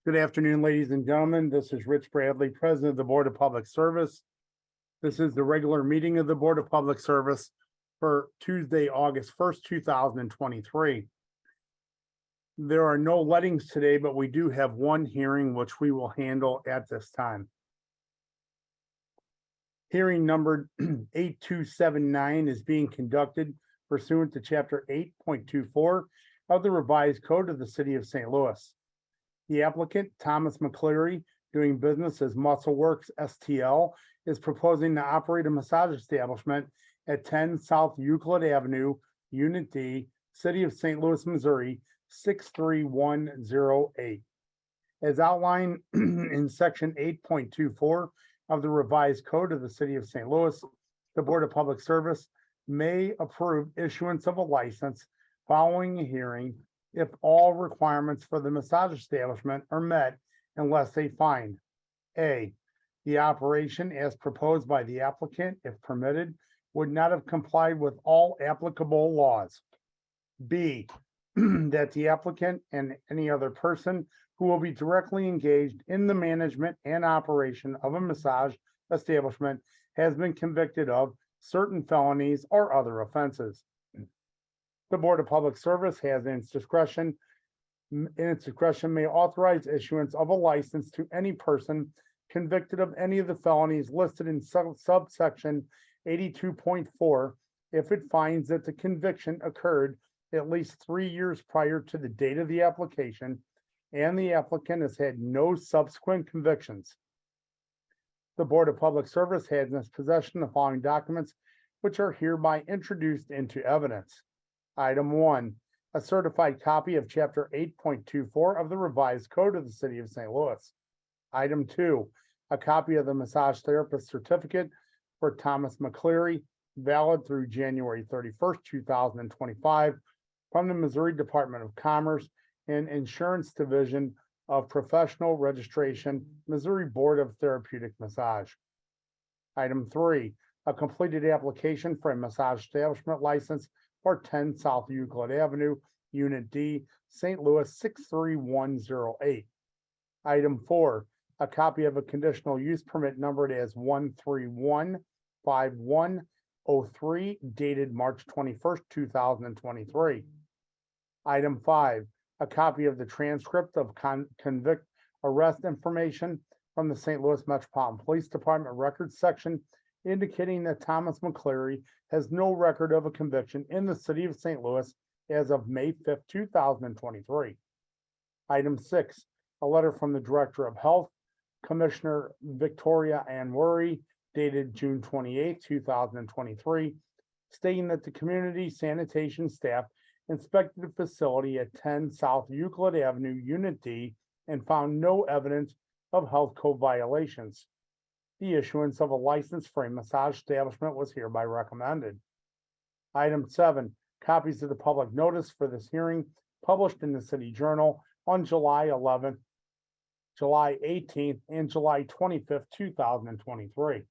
Good afternoon, ladies and gentlemen. This is Rich Bradley, President of the Board of Public Service. This is the regular meeting of the Board of Public Service for Tuesday, August 1st, 2023. There are no lettings today, but we do have one hearing which we will handle at this time. Hearing number 8279 is being conducted pursuant to Chapter 8.24 of the Revised Code of the City of St. Louis. The applicant, Thomas McCleary, doing business as Muscle Works STL, is proposing to operate a massage establishment at 10 South Euclid Avenue, Unit D, City of St. Louis, Missouri, 63108. As outlined in Section 8.24 of the Revised Code of the City of St. Louis, the Board of Public Service may approve issuance of a license following a hearing if all requirements for the massage establishment are met unless they find A, the operation as proposed by the applicant, if permitted, would not have complied with all applicable laws. B, that the applicant and any other person who will be directly engaged in the management and operation of a massage establishment has been convicted of certain felonies or other offenses. The Board of Public Service has in its discretion may authorize issuance of a license to any person convicted of any of the felonies listed in subsection 82.4 if it finds that the conviction occurred at least 3 years prior to the date of the application and the applicant has had no subsequent convictions. The Board of Public Service has in its possession the following documents, which are hereby introduced into evidence. Item 1, a certified copy of Chapter 8.24 of the Revised Code of the City of St. Louis. Item 2, a copy of the massage therapist certificate for Thomas McCleary, valid through January 31st, 2025, from the Missouri Department of Commerce and Insurance Division of Professional Registration, Missouri Board of Therapeutic Massage. Item 3, a completed application for a massage establishment license for 10 South Euclid Avenue, Unit D, St. Louis 63108. Item 4, a copy of a conditional use permit numbered as 1315103, dated March 21st, 2023. Item 5, a copy of the transcript of convict arrest information from the St. Louis Metropolitan Police Department Records Section, indicating that Thomas McCleary has no record of a conviction in the City of St. Louis as of May 5th, 2023. Item 6, a letter from the Director of Health, Commissioner Victoria Ann Worry, dated June 28th, 2023, stating that the community sanitation staff inspected the facility at 10 South Euclid Avenue, Unit D, and found no evidence of health code violations. The issuance of a license for a massage establishment was hereby recommended. Item 7, copies of the public notice for this hearing published in the City Journal on July 11th, July 18th, and July 25th, 2023.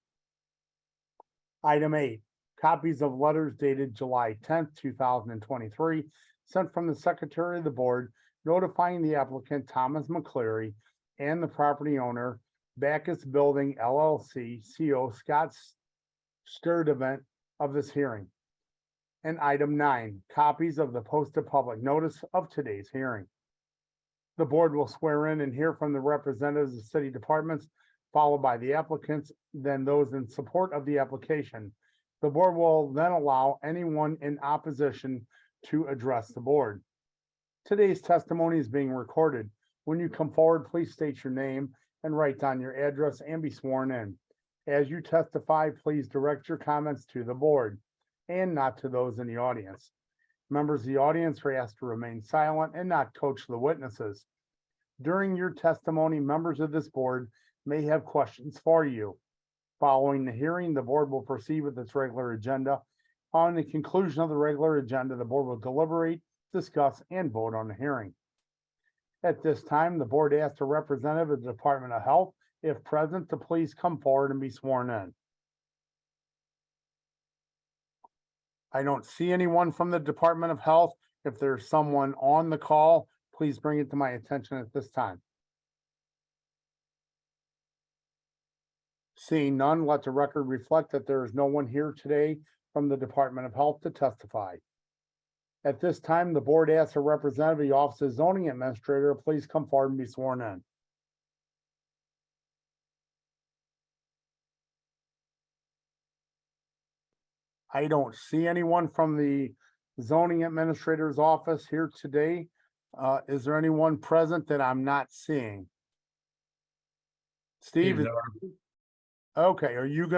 Item 8, copies of letters dated July 10th, 2023, sent from the Secretary of the Board notifying the applicant Thomas McCleary and the property owner Bacchus Building LLC, CO Scott Sturdivant of this hearing. And item 9, copies of the posted public notice of today's hearing. The board will swear in and hear from the representatives of city departments, followed by the applicants, then those in support of the application. The board will then allow anyone in opposition to address the board. Today's testimony is being recorded. When you come forward, please state your name and write down your address and be sworn in. As you testify, please direct your comments to the board and not to those in the audience. Members of the audience are asked to remain silent and not coach the witnesses. During your testimony, members of this board may have questions for you. Following the hearing, the board will proceed with its regular agenda. On the conclusion of the regular agenda, the board will deliberate, discuss, and vote on the hearing. At this time, the board asks a representative of the Department of Health, if present, to please come forward and be sworn in. I don't see anyone from the Department of Health. If there's someone on the call, please bring it to my attention at this time. Seeing none, let the record reflect that there is no one here today from the Department of Health to testify. At this time, the board asks a representative of the Office of Zoning Administrator to please come forward and be sworn in. I don't see anyone from the zoning administrator's office here today. Is there anyone present that I'm not seeing? Steve, Steve okay,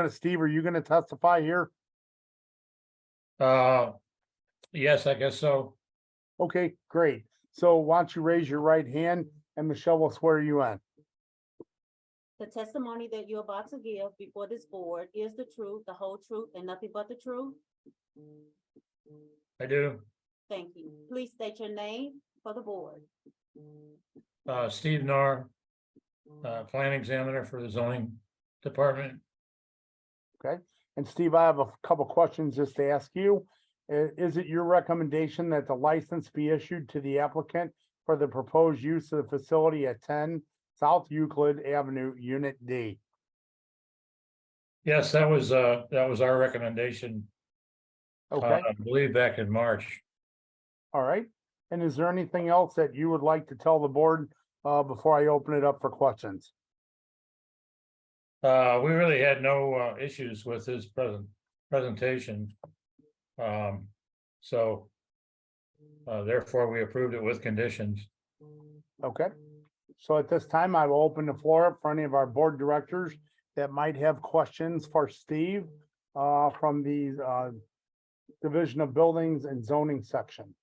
Steve, are you gonna testify here? Yes, I guess so. Okay, great. So why don't you raise your right hand and Michelle will swear you in. The testimony that you're about to give before this board is the truth, the whole truth, and nothing but the truth? I do. Thank you. Please state your name for the board. Steve Narr, plan examiner for the zoning department. And Steve, I have a couple questions just to ask you. Is it your recommendation that the license be issued to the applicant for the proposed use of the facility at 10 South Euclid Avenue, Unit D? Yes, that was our recommendation. Okay, I believe back in March. all right. And is there anything else that you would like to tell the board before I open it up for questions? We really had no issues with his presentation. So therefore we approved it with conditions. Okay. So at this time, I will open the floor up for any of our board directors that might have questions for Steve from the Division of Buildings and Zoning section.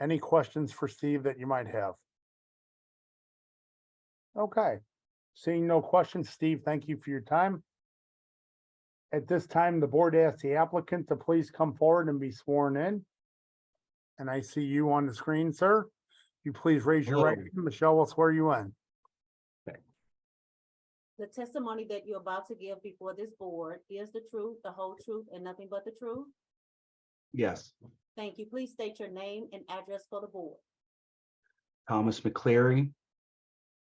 Any questions for Steve that you might have? Okay. Seeing no questions, Steve, thank you for your time. At this time, the board asks the applicant to please come forward and be sworn in. And I see you on the screen, sir. You please raise your right hand. Michelle will swear you in. The testimony that you're about to give before this board is the truth, the whole truth, and nothing but the truth? Yes. Thank you. Please state your name and address for the board. Thomas McCleary.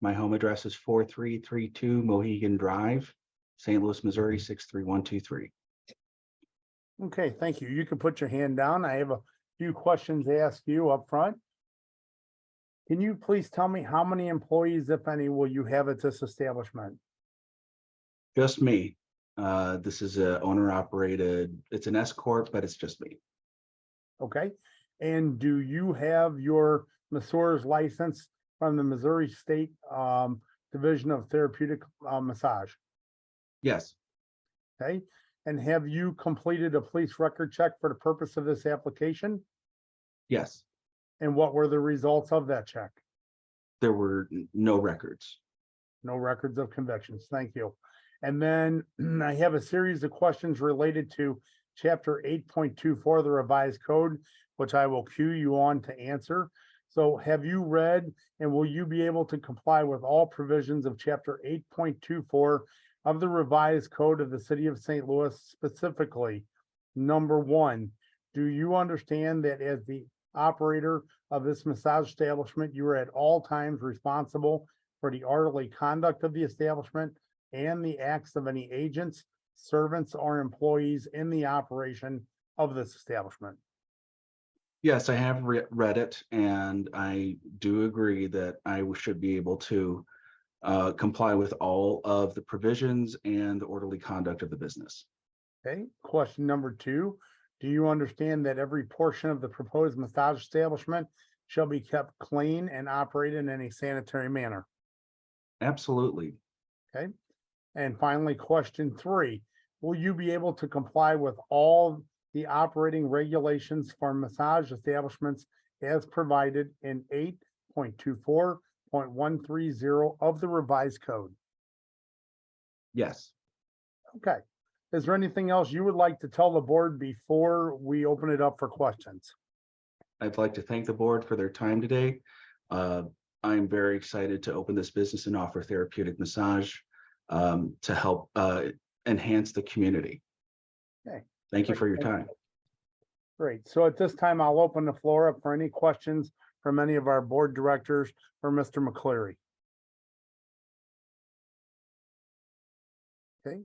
My home address is 4332 Mohegan Drive, St. Louis, Missouri, 63123. Okay, thank you. You can put your hand down. I have a few questions to ask you up front. Can you please tell me how many employees, if any, will you have at this establishment? Just me. This is a owner operated, it's an S corp, but it's just me. Okay, and do you have your masseurs license from the Missouri State Division of Therapeutic Massage? Yes, Okay, and have you completed a police record check for the purpose of this application? yes. And what were the results of that check? There were no records. No records of convictions. Thank you. And then I have a series of questions related to chapter 8.24 of the revised code, which I will cue you on to answer. So have you read and will you be able to comply with all provisions of chapter 8.24 of the revised code of the city of St. Louis, specifically? Number one, do you understand that as the operator of this massage establishment, you are at all times responsible for the orderly conduct of the establishment and the acts of any agents, servants, or employees in the operation of this establishment? Yes, I have read it, and I do agree that I should be able to comply with all of the provisions and the orderly conduct of the business. Okay, question number two, do you understand that every portion of the proposed massage establishment shall be kept clean and operated in a sanitary manner? Absolutely. Okay. And finally, question three, will you be able to comply with all the operating regulations for massage establishments as provided in 8.24.130 of the revised code? Yes. Okay. Is there anything else you would like to tell the board before we open it up for questions? I'd like to thank the board for their time today. I'm very excited to open this business and offer therapeutic massage to help enhance the community. Okay. Thank you for your time. Great. So at this time, I'll open the floor up for any questions from any of our board directors for Mr. McCleary. Okay.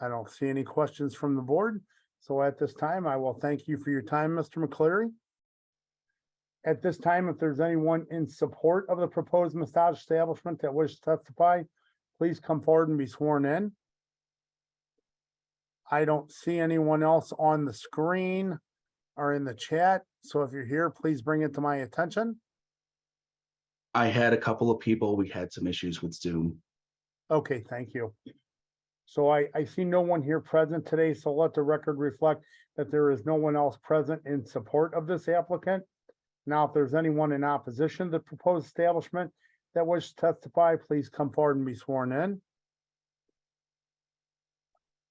I don't see any questions from the board. So at this time, I will thank you for your time, Mr. McCleary. At this time, if there's anyone in support of the proposed massage establishment that wishes to testify, please come forward and be sworn in. I don't see anyone else on the screen or in the chat. So if you're here, please bring it to my attention. I had a couple of people, we had some issues with Zoom. Okay, thank you. So I see no one here present today, so let the record reflect that there is no one else present in support of this applicant. Now, if there's anyone in opposition to the proposed establishment that wishes to testify, please come forward and be sworn in.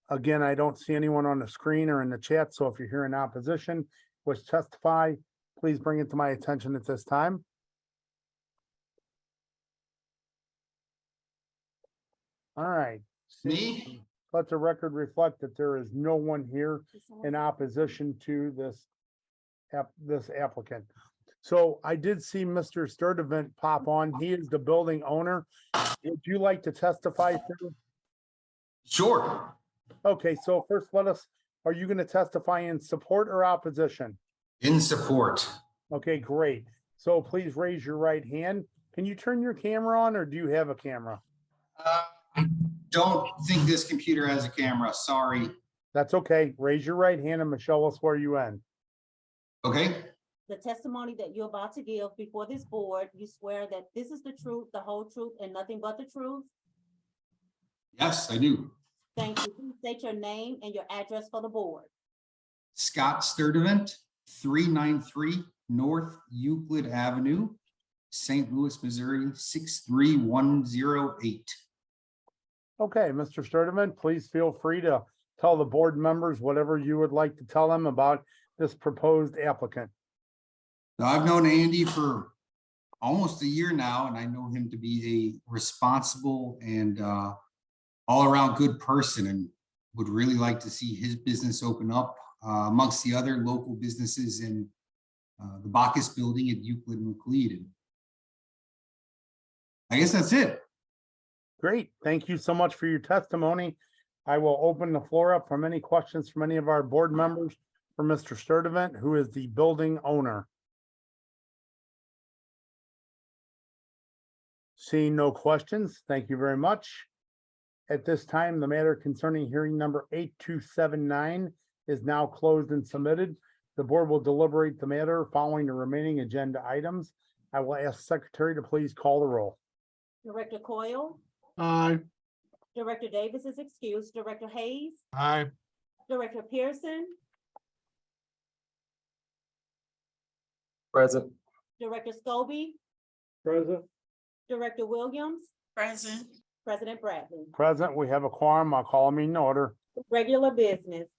Again, I don't see anyone on the screen or in the chat, so if you're here in opposition, wish to testify, please bring it to my attention at this time. All right. Me? Let the record reflect that there is no one here in opposition to this applicant. So I did see Mr. Sturdivant pop on. He is the building owner. Would you like to testify, sir? Sure. Okay, so first are you going to testify in support or opposition? In support. Okay, great. So please raise your right hand. Can you turn your camera on or do you have a camera? I don't think this computer has a camera. Sorry. That's okay. Raise your right hand and Michelle will swear you in. Okay. The testimony that you're about to give before this board, you swear that this is the truth, the whole truth, and nothing but the truth? Yes, I do. Thank you. Please state your name and your address for the board. Scott Sturdivant, 393 North Euclid Avenue, St. Louis, Missouri, 63108. Okay, Mr. Sturdivant, please feel free to tell the board members whatever you would like to tell them about this proposed applicant. Now, I've known Andy for almost a year now, and I know him to be a responsible and all-around good person, and would really like to see his business open up amongst the other local businesses in the Bacchus building at Euclid and Euclid. And I guess that's it. Great. Thank you so much for your testimony. I will open the floor up from any questions from any of our board members for Mr. Sturdivant, who is the building owner. Seeing no questions, thank you very much. At this time, the matter concerning hearing number 8279 is now closed and submitted. The board will deliberate the matter following the remaining agenda items. I will ask Secretary to please call the roll. Director Coyle? Aye. Director Davis is excused. Director Hayes? Aye. Director Pearson? Present. Director Scobie? Present. Director Williams? Present. President Bradley? Present, we have a quorum. I'll call a meeting to order. Regular business.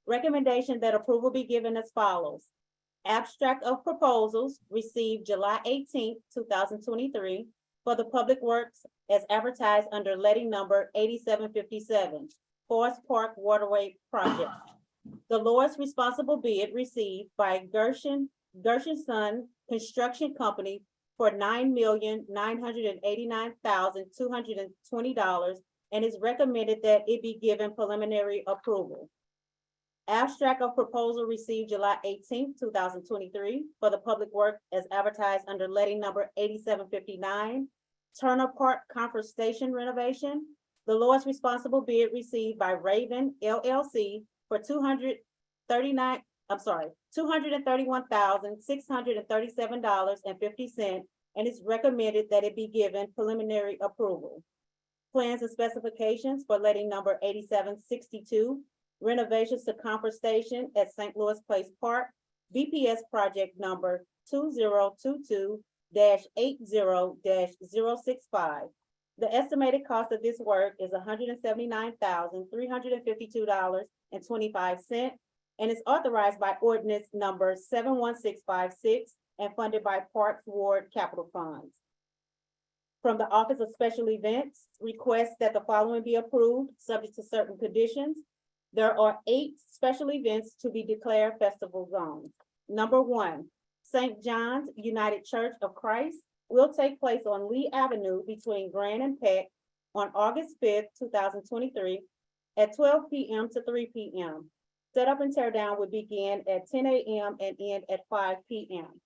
Recommendation that approval be given as follows. Abstract of proposals received July 18th, 2023 for the Public Works as advertised under letting number 8757, Forest Park Waterway Project. The lowest responsible bid received by Gershon Son Construction Company for $9,989,220 and is recommended that it be given preliminary approval. Abstract of proposal received July 18th, 2023 for the Public Works as advertised under letting number 8759, Turner Park Conference Station renovation. The lowest responsible bid received by Raven LLC for $231,637.50 and it's recommended that it be given preliminary approval. Plans and specifications for letting number 8762, renovations to Conference Station at St. Louis Place Park, BPS project number 2022-80-065. The estimated cost of this work is $179,352.25 and is authorized by ordinance number 71656 and funded by Parks Ward Capital Funds. From the Office of Special Events, request that the following be approved, subject to certain conditions. There are 8 special events to be declared festival zones. Number 1, St. John's United Church of Christ will take place on Lee Avenue between Grand and Peck on August 5th, 2023, at 12 p.m. to 3 p.m. Setup and tear down would begin at 10 a.m. and end at 5 p.m.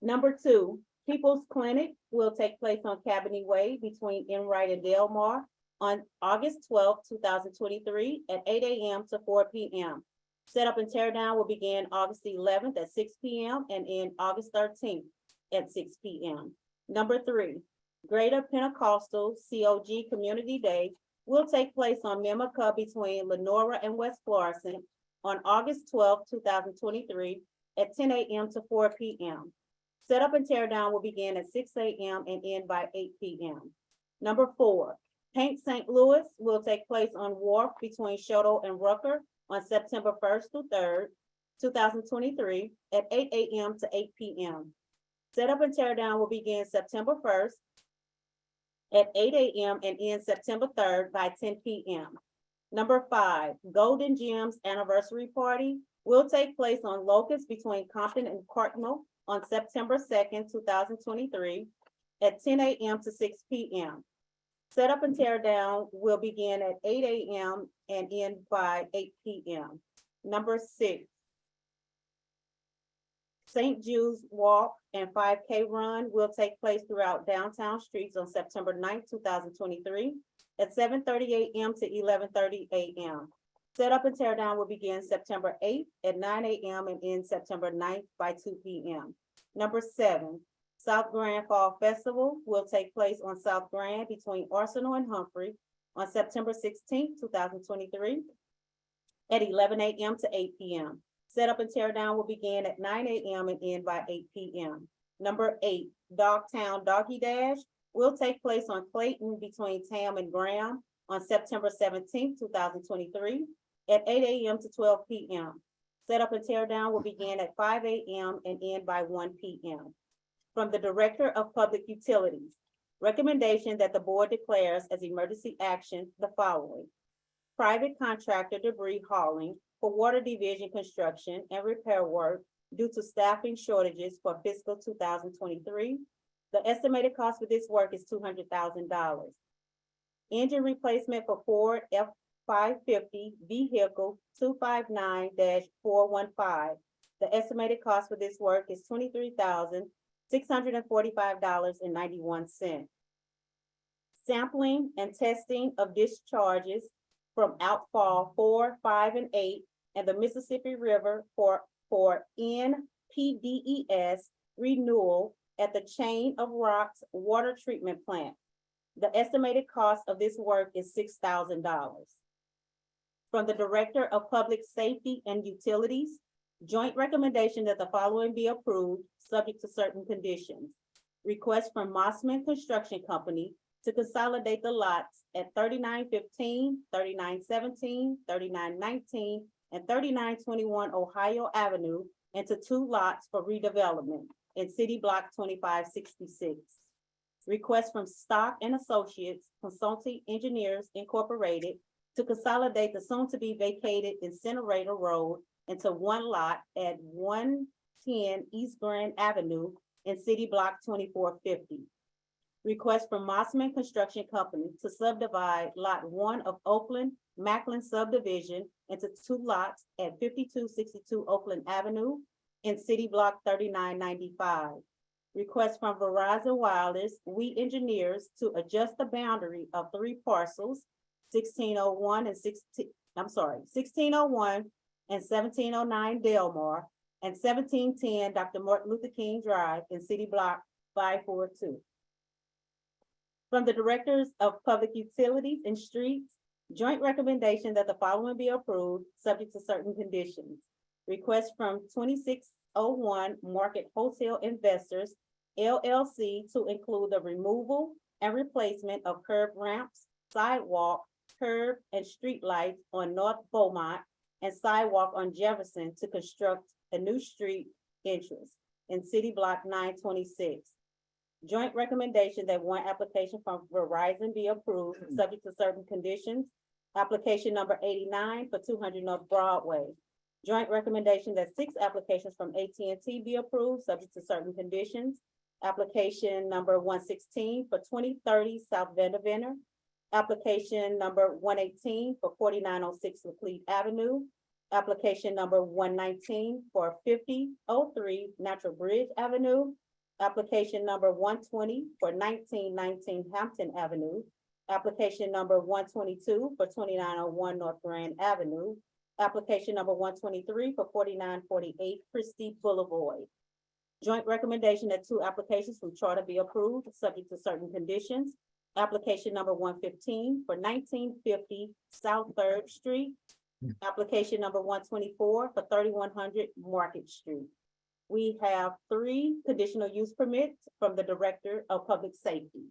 Number two, People's Clinic will take place on Cabaney Way between Enright and Delmar on August 12th, 2023, at 8 a.m. to 4 p.m. Setup and tear down will begin August 11th at 6 p.m. and end August 13th at 6 p.m. Number three, Greater Pentecostal COG Community Day will take place on Mimica between Lenora and West Florissant on August 12th, 2023, at 10 a.m. to 4 p.m. Setup and tear down will begin at 6 a.m. and end by 8 p.m. Number four, Paint St. Louis will take place on Wharf between Shoto and Rucker on September 1st through 3rd, 2023, at 8 a.m. to 8 p.m. Setup and tear down will begin September 1st at 8 a.m. and end September 3rd by 10 p.m. Number five, Golden Gems Anniversary Party will take place on Locust between Compton and Cartmel on September 2nd, 2023, at 10 a.m. to 6 p.m. Setup and tear down will begin at 8 a.m. and end by 8 p.m. Number six, St. Jude's Walk and 5K Run will take place throughout downtown streets on September 9th, 2023, at 7:30 a.m. to 11:30 a.m. Setup and tear down will begin September 8th at 9 a.m. and end September 9th by 2 p.m. Number seven, South Grand Fall Festival will take place on South Grand between Arsenal and Humphrey on September 16th, 2023, at 11 a.m. to 8 p.m. Setup and tear down will begin at 9 a.m. and end by 8 p.m. Number eight, Dogtown Doggy Dash will take place on Clayton between Tam and Graham on September 17th, 2023, at 8 a.m. to 12 p.m. Setup and tear down will begin at 5 a.m. and end by 1 p.m. From the Director of Public Utilities, recommendation that the board declares as emergency action the following: private contractor debris hauling for water division construction and repair work due to staffing shortages for fiscal 2023. The estimated cost for this work is $200,000. Engine replacement for Ford F-550 vehicle 259-415. The estimated cost for this work is $23,645.91. Sampling and testing of discharges from outfall 4, 5, and 8 and the Mississippi River for NPDES renewal at the Chain of Rocks Water Treatment Plant. The estimated cost of this work is $6,000. From the Director of Public Safety and Utilities, joint recommendation that the following be approved, subject to certain conditions. Request from Mossman Construction Company to consolidate the lots at 3915, 3917, 3919, and 3921 Ohio Avenue into 2 lots for redevelopment in City Block 2566. Request from Stock and Associates Consulting Engineers Incorporated to consolidate the soon-to-be vacated Incinerator Road into 1 lot at 110 East Grand Avenue in City Block 2450. Request from Mossman Construction Company to subdivide Lot 1 of Oakland Macklin subdivision into 2 lots at 5262 Oakland Avenue in City Block 3995. Request from Verizon Wireless, We Engineers to adjust the boundary of 3 parcels, 1601 and 1601 and 1709 Delmar and 1710 Dr. Martin Luther King Drive in City Block 542. From the Directors of Public Utilities and Streets, joint recommendation that the following be approved, subject to certain conditions. Request from 2601 Market Hotel Investors, LLC, to include the removal and replacement of curb ramps, sidewalk, curb, and street lights on North Beaumont and sidewalk on Jefferson to construct a new street entrance in City Block 926. Joint recommendation that 1 application from Verizon be approved, subject to certain conditions. Application number 89 for 200 North Broadway. Joint recommendation that 6 applications from AT&T be approved, subject to certain conditions. Application number 116 for 2030 South Vendor. Application number 118 for 4906 Laclede Avenue. Application number 119 for 5003 Natural Bridge Avenue. Application number 120 for 1919 Hampton Avenue. Application number 122 for 2901 North Grand Avenue. Application number 123 for 4948 Christie Boulevard. Joint recommendation that 2 applications from Charter be approved, subject to certain conditions. Application number 115 for 1950 South Third Street. Application number 124 for 3100 Market Street. We have 3 conditional use permits from the Director of Public Safety.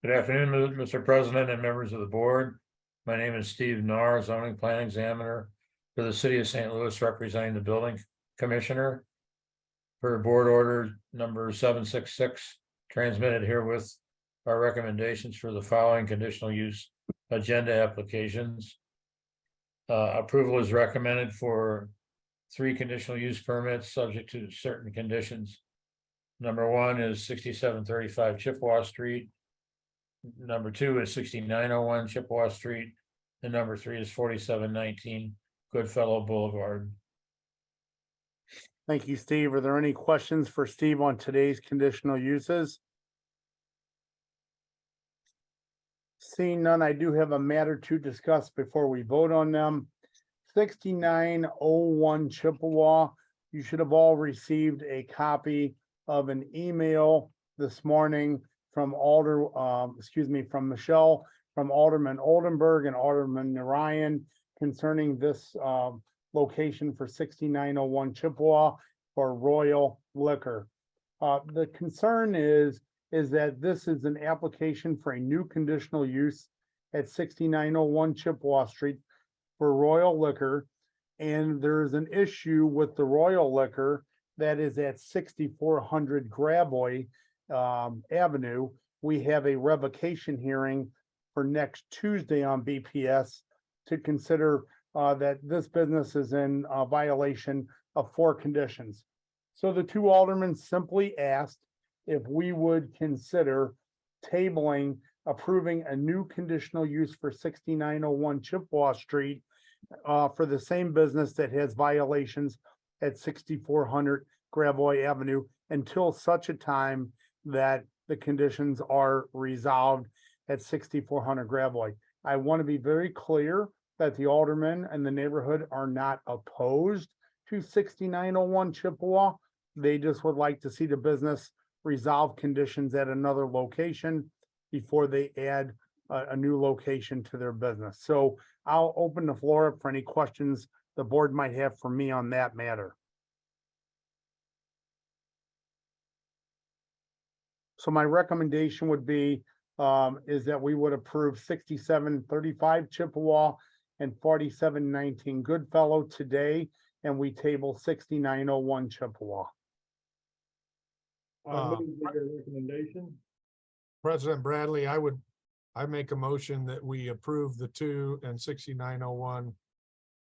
Good afternoon, Mr. President and members of the board. My name is Steve Narr, zoning plan examiner for the city of St. Louis, representing the building commissioner. Per board order number 766, transmitted herewith our recommendations for the following conditional use agenda applications. Approval is recommended for 3 conditional use permits subject to certain conditions. Number 1 is 6735 Chippewa Street. Number 2 is 6901 Chippewa Street. And number 3 is 4719 Goodfellow Boulevard. Thank you, Steve. Are there any questions for Steve on today's conditional uses? Seeing none, I do have a matter to discuss before we vote on them. 6901 Chippewa, you should have all received a copy of an email this morning from from Michelle, from Alderman Oldenburg and Alderman Narayan concerning this location for 6901 Chippewa for Royal Liquor. The concern is that this is an application for a new conditional use at 6901 Chippewa Street for Royal Liquor. And there is an issue with the Royal Liquor that is at 6400 Graboy Avenue. We have a revocation hearing for next Tuesday on BPS to consider that this business is in violation of 4 conditions. So the 2 aldermen simply asked if we would consider tabling, approving a new conditional use for 6901 Chippewa Street for the same business that has violations at 6400 Graboy Avenue until such a time that the conditions are resolved at 6400 Graboy. I want to be very clear that the aldermen and the neighborhood are not opposed to 6901 Chippewa. They just would like to see the business resolve conditions at another location before they add a new location to their business. So I'll open the floor up for any questions the board might have for me on that matter. So my recommendation would be is that we would approve 6735 Chippewa and 4719 Goodfellow today, and we table 6901 Chippewa. Recommendation. President Bradley, I make a motion that we approve the 2 and 6901.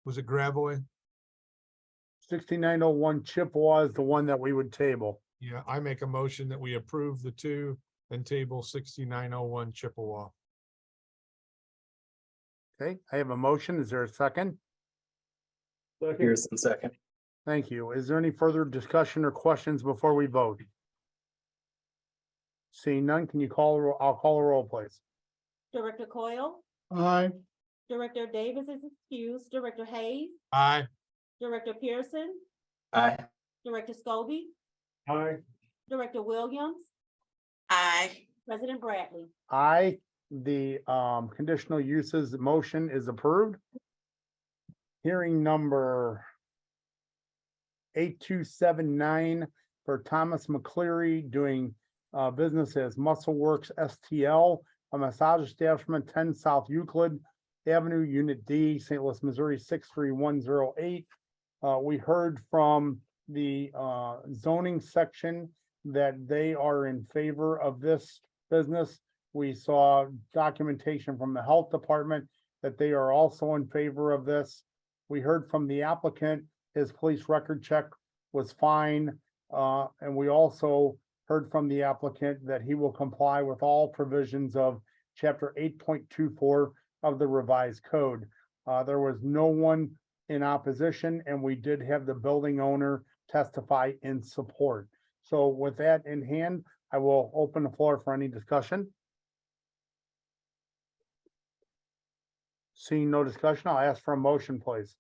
Was it Gravoy? 6901 Chippewa is the one that we would table. Yeah, I make a motion that we approve the 2 and table 6901 Chippewa. Okay, I have a motion. Is there a second? Pearson, second. Thank you. Is there any further discussion or questions before we vote? Seeing none, can you I'll call a roll, please. Director Coyle, Aye. Director Davis is excused, Director Hayes, Aye. Director Pearson, Aye. Director Scobie, Aye. Director Williams, Aye. President Bradley. Aye, the conditional uses motion is approved. Hearing number 8279 for Thomas McCleary doing business as Muscle Works STL, a massage establishment, 10 South Euclid Avenue, Unit D, St. Louis, Missouri, 63108. We heard from the zoning section that they are in favor of this business. We saw documentation from the health department that they are also in favor of this. We heard from the applicant, his police record check was fine. And we also heard from the applicant that he will comply with all provisions of chapter 8.24 of the revised code. There was no one in opposition, and we did have the building owner testify in support. So with that in hand, I will open the floor for any discussion. Seeing no discussion, I'll ask for a motion, please.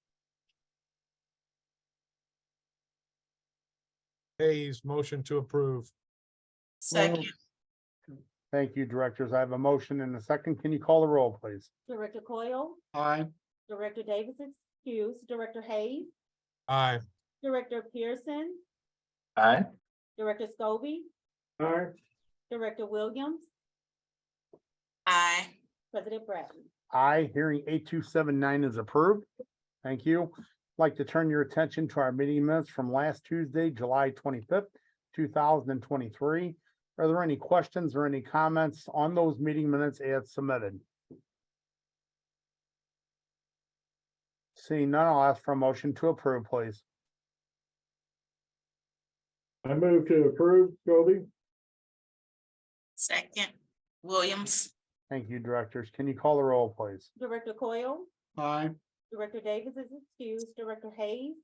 Hayes, motion to approve. Second, Thank you, directors. I have a motion and a second. Can you call the roll, please? Director Coyle, Aye. Director Davis is excused, Director Hayes, Aye. Director Pearson, Aye. Director Scobie, Aye. Director Williams, aye. President Bradley. Aye, hearing 8279 is approved. Thank you. I'd like to turn your attention to our meeting minutes from last Tuesday, July 25th, 2023. Are there any questions or any comments on those meeting minutes as submitted? Seeing none, I'll ask for a motion to approve, please. I move to approve, Scobie. Second, Williams, Thank you, directors. Can you call the roll, please? Director Coyle, Aye. Director Davis is excused, Director Hayes,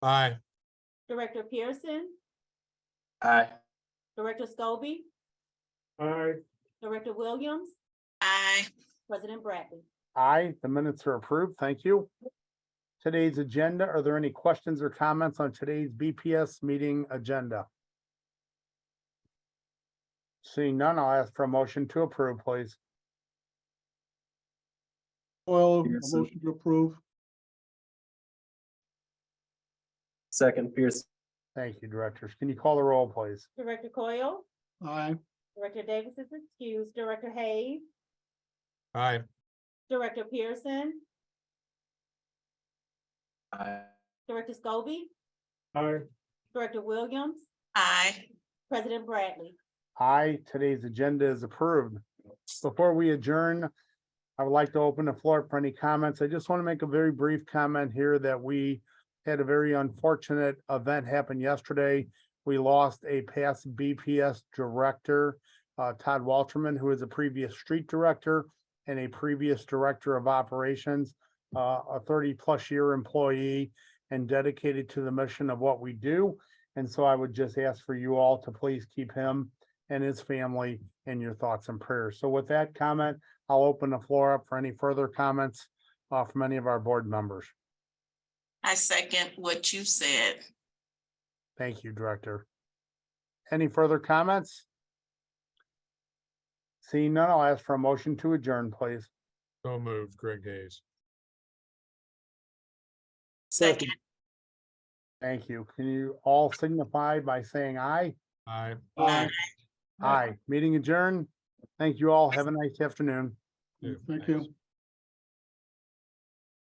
Aye. Director Pearson, Aye. Director Scobie, Aye. Director Williams, aye. President Bradley. Aye, the minutes are approved. Thank you. Today's agenda, are there any questions or comments on today's BPS meeting agenda? Seeing none, I'll ask for a motion to approve, please. Pearson. motion to approve. Second, Pearson. Thank you, directors. Can you call the roll, please? Director Coyle, Aye. Director Davis is excused, Director Hayes, Aye. Director Pearson, Aye. Director Scobie, Aye. Director Williams, Aye. President Bradley. Aye, today's agenda is approved. Before we adjourn, I would like to open the floor for any comments. I just want to make a very brief comment here that we had a very unfortunate event happen yesterday. We lost a past BPS director, Todd Walterman, who is a previous street director and a previous director of operations, a 30-plus year employee and dedicated to the mission of what we do. And so I would just ask for you all to please keep him and his family in your thoughts and prayers. So with that comment, I'll open the floor up for any further comments from any of our board members. I second what you said. Thank you, Director. Any further comments? Seeing none, I'll ask for a motion to adjourn, please. So moved, Greg Hayes. Second, Thank you. Can you all signify by saying aye? Aye. aye. Aye. Meeting adjourned. Thank you all. Have a nice afternoon. Thank you.